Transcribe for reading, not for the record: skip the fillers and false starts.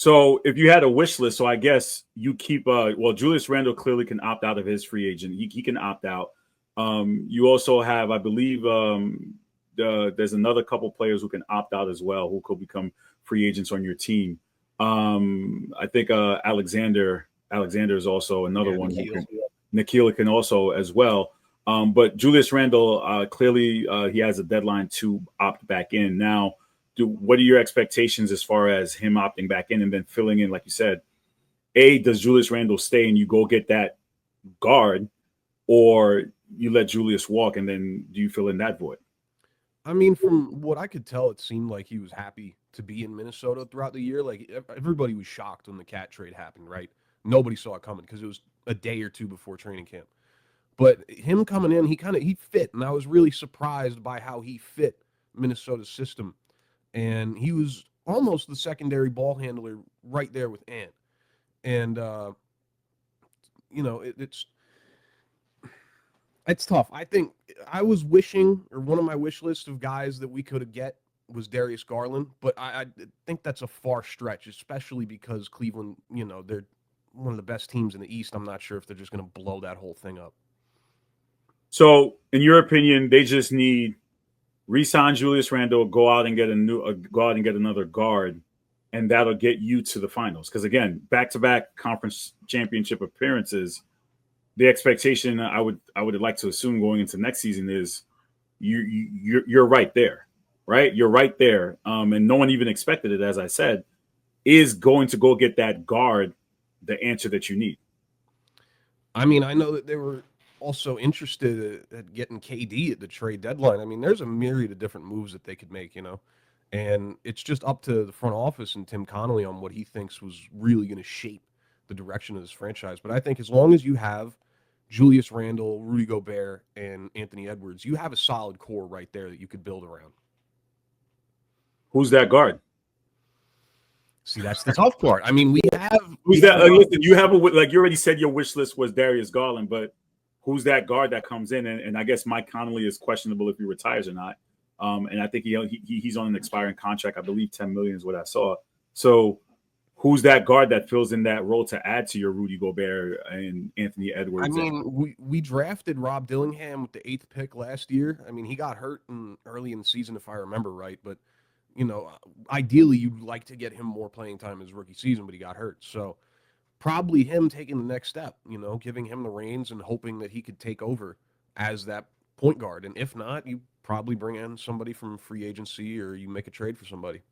So if you had a wish list, so I guess you keep well, Julius Randle clearly can opt out of his free agent. He can opt out. You also have, I believe, there's another couple players who can opt out as well, who could become free agents on your team. I think Alexander is also another one. Nikhil can also as well. But Julius Randle clearly he has a deadline to opt back in now. What are your expectations as far as him opting back in and then filling in, like you said? Does Julius Randle stay and you go get that guard, or you let Julius walk and then do you fill in that void? I mean, from what I could tell, it seemed like he was happy to be in Minnesota throughout the year. Like everybody was shocked when the Cat trade happened, right? Nobody saw it coming because it was a day or two before training camp. But him coming in, he fit, and I was really surprised by how he fit Minnesota's system. And he was almost the secondary ball handler right there with Ant. And it's tough. I think I was wishing, or one of my wish lists of guys that we could have get was Darius Garland, but I think that's a far stretch, especially because Cleveland, they're one of the best teams in the East. I'm not sure if they're just going to blow that whole thing up. So, in your opinion, they just need re-sign Julius Randle, go out and get another guard, and that'll get you to the finals. Because again, back-to-back conference championship appearances, the expectation I would like to assume going into next season is you're right there, right? You're right there, and no one even expected it. As I said, is going to go get that guard, the answer that you need. I mean, I know that they were also interested at getting KD at the trade deadline. I mean, there's a myriad of different moves that they could make, and it's just up to the front office and Tim Connolly on what he thinks was really going to shape the direction of this franchise. But I think as long as you have Julius Randle, Rudy Gobert, and Anthony Edwards, you have a solid core right there that you could build around. Who's that guard? See, that's the tough part. I mean, we have. Who's that? Listen, you have you already said your wish list was Darius Garland, but who's that guard that comes in? And I guess Mike Conley is questionable if he retires or not. And I think he's on an expiring contract. I believe $10 million is what I saw. So who's that guard that fills in that role to add to your Rudy Gobert and Anthony Edwards? I mean, we drafted Rob Dillingham with the 8th pick last year. I mean, he got hurt early in the season, if I remember right. But, ideally you'd like to get him more playing time his rookie season, but he got hurt. So probably him taking the next step, giving him the reins and hoping that he could take over as that point guard. And if not, you probably bring in somebody from free agency or you make a trade for somebody.